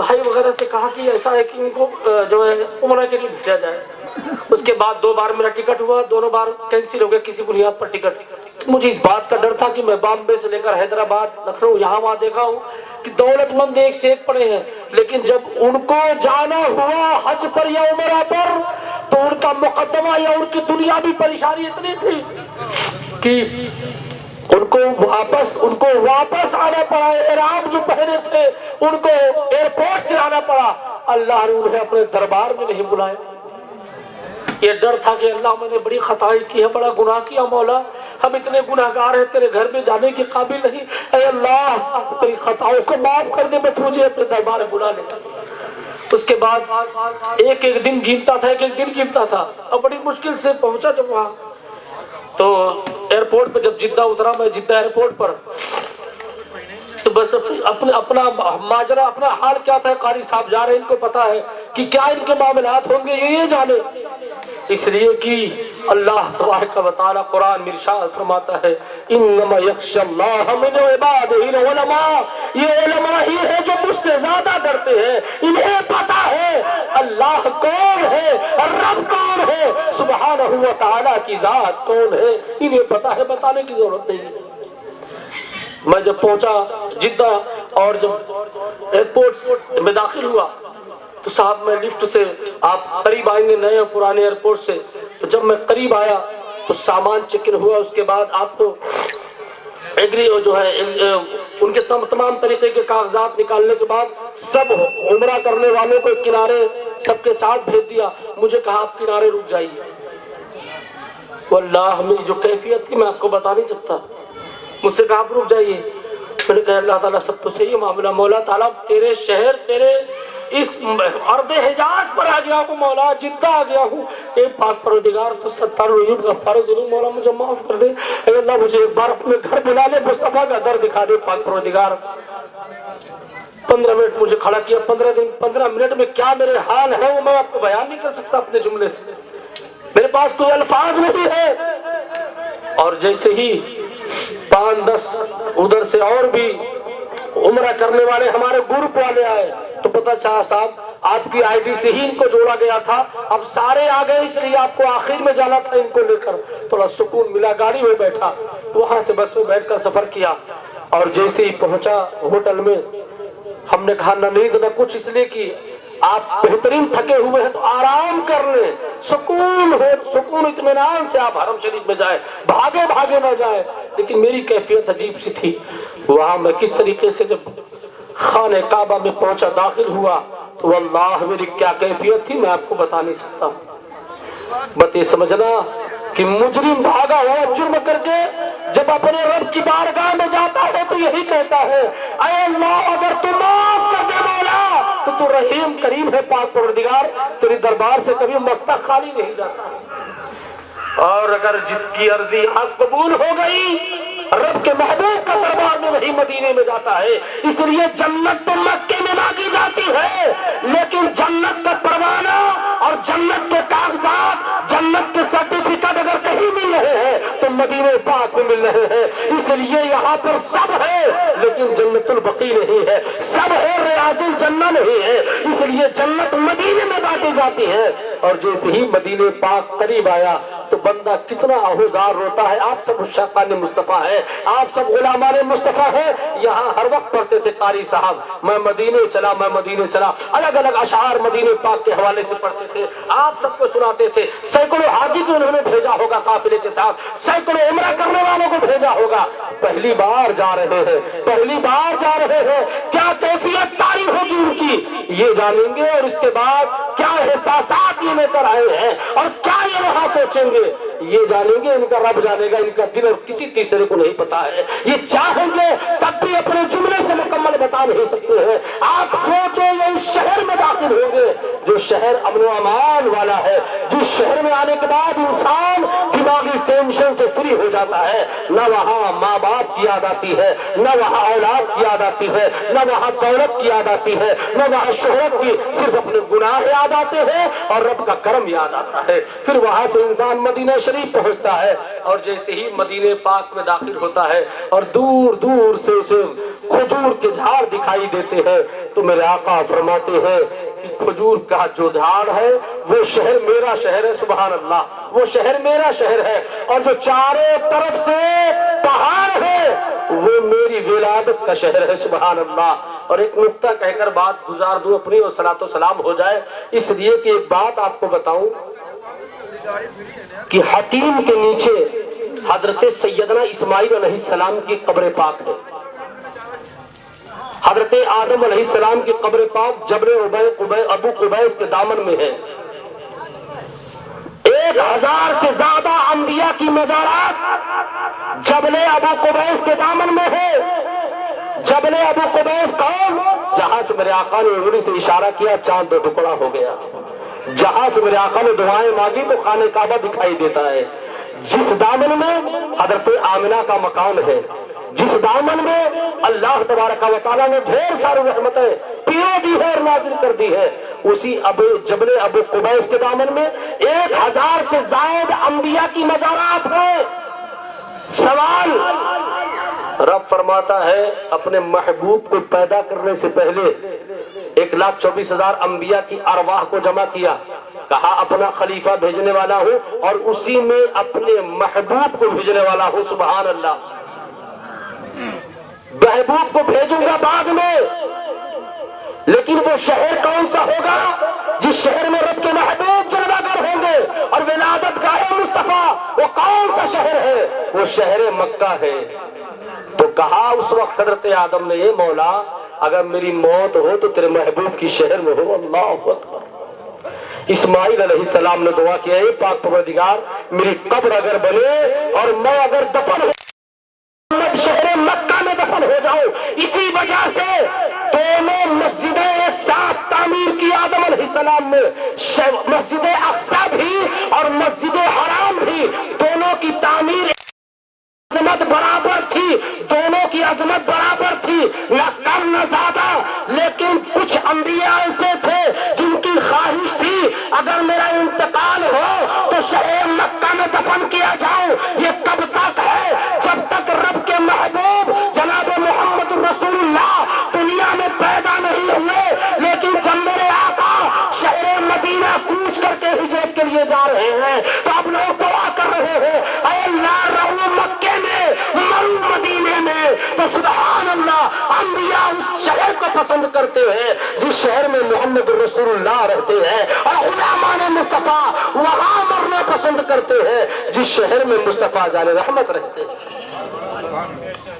بھائی وغیرہ سے کہا کہ ایسا ہے کہ ان کو جو ہے عمرہ کے لیے بھیجا جائے. اس کے بعد 2 بار میرا ٹکٹ ہوا, دونوں بار کینسل ہو گیا کسی بنیاد پر ٹکٹ. مجھے اس بات کا ڈر تھا کہ میں بامبے سے لے کر حیدرآباد, لکھنؤ, یہاں وہاں دیکھا ہوں کہ دولت مند ایک سے ایک پڑے ہیں, لیکن جب ان کو جانا ہوا حج پر یا عمرہ پر تو ان کا مقدمہ یا ان کی دنیاوی پریشانی اتنی تھی کہ ان کو واپس آنا پڑا. احرام جو پہنے تھے ان کو ایئرپورٹ سے آنا پڑا. اللہ نے انہیں اپنے دربار میں نہیں بلایا. یہ ڈر تھا کہ اللہ میں نے بڑی خطائی کی ہے, بڑا گناہ کیا مولا, ہم اتنے گناہگار ہیں, تیرے گھر میں جانے کے قابل نہیں. اے اللہ میری خطاؤں کو معاف کر دے, بس مجھے اپنے دربار میں بلا لے. اس کے بعد ایک دن گنتا تھا اور بڑی مشکل سے پہنچا. جب وہاں تو ایئرپورٹ پہ جب جدہ اترا, میں جدہ ایئرپورٹ پر, تو بس اپنا ماجرا, اپنا حال کیا تھا, قاری صاحب جا رہے ہیں, ان کو پتا ہے کہ کیا ان کے معاملات ہوں گے, یہ جانے. اس لیے کہ اللہ تبارک و تعالی قرآن میں ارشاد فرماتا ہے انما یخشی اللہ من عبادہ العلماء. یہ علماء ہی ہے جو مجھ سے زیادہ ڈرتے ہیں. انہیں پتا ہے اللہ کون ہے, رب کون ہے, سبحانہ و تعالی کی ذات کون ہے. انہیں پتا ہے, بتانے کی ضرورت نہیں. میں جب پہنچا جدہ اور جب ایئرپورٹ میں داخل ہوا تو صاحب میں لفٹ سے, آپ قریب آئیں گے نئے اور پرانے ایئرپورٹ سے, تو جب میں قریب آیا تو سامان چیک ان ہوا. اس کے بعد آپ کو ایگری جو ہے ان کے تمام طریقے کے کاغذات نکالنے کے بعد سب عمرہ کرنے والوں کو کنارے سب کے ساتھ بھیج دیا. مجھے کہا آپ کنارے رک جائیے. واللہ میری جو کیفیت تھی میں آپ کو بتا نہیں سکتا. مجھ سے کہا آپ رک جائیے. میں نے کہا اللہ تعالیٰ سب تو صحیح معاملہ, مولا تعالیٰ تیرے شہر, تیرے اس ارض حجاز پر آ گیا ہوں مولا, جدہ آ گیا ہوں. اے پاک پروردگار تو ستار العیوب غفار ضرور, مولا مجھے معاف کر دے. اے اللہ مجھے ایک بار اپنے گھر بلا لے, مصطفیٰ کا در دکھا دے پاک پروردگار. 15 منٹ مجھے کھڑا کیا. 15 منٹ میں کیا میرے حال ہے وہ میں آپ کو بیان نہیں کر سکتا اپنے جملے سے, میرے پاس کوئی الفاظ نہیں ہے. اور جیسے ہی 5-10 ادھر سے اور بھی عمرہ کرنے والے ہمارے گروپ والے آئے تو پتہ چلا صاحب آپ کی آئی ڈی سے ہی ان کو جوڑا گیا تھا, اب سارے آ گئے, اس لیے آپ کو آخر میں جانا تھا ان کو لے کر. تھوڑا سکون ملا, گاڑی میں بیٹھا, وہاں سے بس میں بیٹھ کر سفر کیا. اور جیسے ہی پہنچا ہوٹل میں, ہم نے کہا نہ نیند نہ کچھ, اس لیے کہ آپ بہترین تھکے ہوئے ہیں تو آرام کر لیں, سکون اطمینان سے آپ حرم شریف میں جائیں, بھاگے نہ جائیں. لیکن میری کیفیت عجیب سی تھی. وہاں میں کس طریقے سے جب خانہ کعبہ میں پہنچا, داخل ہوا, تو واللہ میری کیا کیفیت تھی میں آپ کو بتا نہیں سکتا. بس یہ سمجھنا کہ مجرم بھاگا ہوا جرم کر کے جب اپنے رب کی بارگاہ میں جاتا ہے تو یہی کہتا ہے اے اللہ اگر تو معاف کر دے مولا تو تو رحیم کریم ہے پاک پروردگار, تیری دربار سے کبھی مقتا خالی نہیں جاتا. اور اگر جس کی عرضی حق قبول ہو گئی رب کے محبوب کا دربار میں وہی مدینے میں جاتا ہے. اس لیے جنت تو مکے میں مانگی جاتی ہے, لیکن جنت کا پروانہ اور جنت کے کاغذات, جنت کے سرٹیفکیٹ اگر کہیں مل رہے ہیں تو مدینے پاک میں مل رہے ہیں. اس لیے یہاں پر سب ہے لیکن جنت البقیع نہیں ہے, سب ہے ریاض الجنہ نہیں ہے. اس لیے جنت مدینے میں بانٹی جاتی ہے. اور جیسے ہی مدینے پاک قریب آیا تو بندہ کتنا آہوزار روتا ہے. آپ سب عشاقان مصطفیٰ ہے, آپ سب غلامان مصطفیٰ ہے. یہاں ہر وقت پڑھتے تھے قاری صاحب, میں مدینے چلا, الگ الگ اشعار مدینے پاک کے حوالے سے پڑھتے تھے, آپ سب کو سناتے تھے. سینکڑوں حاجی کو انہوں نے بھیجا ہوگا قافلے کے ساتھ, سینکڑوں عمرہ کرنے والوں کو بھیجا ہوگا. پہلی بار جا رہے ہیں, کیا کیفیت تاری ہوگی ان کی یہ جانیں گے, اور اس کے بعد کیا احساسات یہ لے کر آئے ہیں اور کیا یہ وہاں سوچیں گے یہ جانیں گے. ان کا رب جانے گا, ان کا دل اور کسی تیسرے کو نہیں پتا ہے. یہ چاہیں گے تب بھی اپنے جملے سے مکمل بتا نہیں سکتے ہیں. آپ سوچو یہ اس شہر میں داخل ہوں گے جو شہر امن و امان والا ہے, جس شہر میں آنے کے بعد انسان دماغی ٹینشن سے فری ہو جاتا ہے. نہ وہاں ماں باپ کی یاد آتی ہے, نہ وہاں اولاد کی یاد آتی ہے, نہ وہاں دولت کی یاد آتی ہے, نہ وہاں شہرت کی, صرف اپنے گناہ یاد آتے ہیں اور رب کا کرم یاد آتا ہے. پھر وہاں سے انسان مدینہ شریف پہنچتا ہے, اور جیسے ہی مدینہ پاک میں داخل ہوتا ہے اور دور دور سے اسے کھجور کے جھاڑ دکھائی دیتے ہیں, تو میرے آقا فرماتے ہیں کہ کھجور کا جو جھاڑ ہے وہ شہر میرا شہر ہے، سبحان اللہ، وہ شہر میرا شہر ہے، اور جو چاروں طرف سے پہاڑ ہے وہ میری ولادت کا شہر ہے، سبحان اللہ۔ اور ایک نقطہ کہہ کر بات گزار دوں اپنی، اور صلاۃ و سلام ہو جائے، اس لیے کہ ایک بات آپ کو بتاؤں کہ حتیم کے نیچے حضرت سیدنا اسماعیل علیہ السلام کی قبر پاک ہے، حضرت آدم علیہ السلام کی قبر پاک جبل ابو قبیس کے دامن میں ہے۔ 1000 سے زیادہ انبیاء کی مزارات جبل ابو قبیس کے دامن میں ہے۔ جبل ابو قبیس کون؟ جہاں سے میرے آقا نے انگلی سے اشارہ کیا چاند 2 ٹکڑا ہو گیا، جہاں سے میرے آقا نے دعائیں مانگی تو خانہ کعبہ دکھائی دیتا ہے، جس دامن میں حضرت آمنہ کا مکان ہے، جس دامن میں اللہ تبارک و تعالیٰ نے ڈھیر ساری رحمتیں پیو دی ہے اور نازل کر دی ہے، اسی جبل ابو قبیس کے دامن میں 1000 سے زائد انبیاء کی مزارات ہیں۔ سوال، رب فرماتا ہے اپنے محبوب کو پیدا کرنے سے پہلے 1,24,000 انبیاء کی ارواح کو جمع کیا، کہا اپنا خلیفہ بھیجنے والا ہوں اور اسی میں اپنے محبوب کو بھیجنے والا ہوں، سبحان اللہ۔ محبوب کو بھیجوں گا بعد میں، لیکن وہ شہر کون سا ہوگا جس شہر میں رب کے محبوب جلوہ گر ہوں گے اور ولادت گاہ مصطفیٰ، وہ کون سا شہر ہے؟ وہ شہر مکہ ہے۔ تو کہا اس وقت حضرت آدم نے، یہ مولا اگر میری موت ہو تو تیرے محبوب کی شہر میں ہو۔ اللہ اکبر۔ اسماعیل علیہ السلام نے دعا کیا، اے پاک پروردگار میری قبر اگر بنے اور میں اگر دفن ہو شہر مکہ میں دفن ہو جاؤں، اسی وجہ سے دونوں مسجدیں ایک ساتھ تعمیر کی آدم علیہ السلام نے، مسجد اقصی بھی اور مسجد حرام بھی، دونوں کی تعمیر عظمت برابر تھی، دونوں کی عظمت برابر تھی، نہ کم نہ زیادہ، لیکن کچھ انبیاء ایسے تھے جن کی خواہش تھی اگر میرا انتقال ہو تو شہر مکہ میں دفن کیا جاؤں۔ یہ کب تک ہے؟ جب تک رب کے محبوب جناب محمد رسول اللہ دنیا میں پیدا نہیں ہوئے۔ لیکن جب میرے آقا شہر مدینہ کوچ کر کے ہجرت کے لیے جا رہے ہیں تو اب لوگ دعا کر رہے ہیں، اے اللہ رہو مکے میں مرو مدینے میں، تو سبحان اللہ انبیاء اس شہر کو پسند کرتے ہیں جس شہر میں محمد رسول اللہ رہتے ہیں، اور غلامان مصطفیٰ وہاں مرنا پسند کرتے ہیں جس شہر میں مصطفیٰ جان رحمت رہتے ہیں۔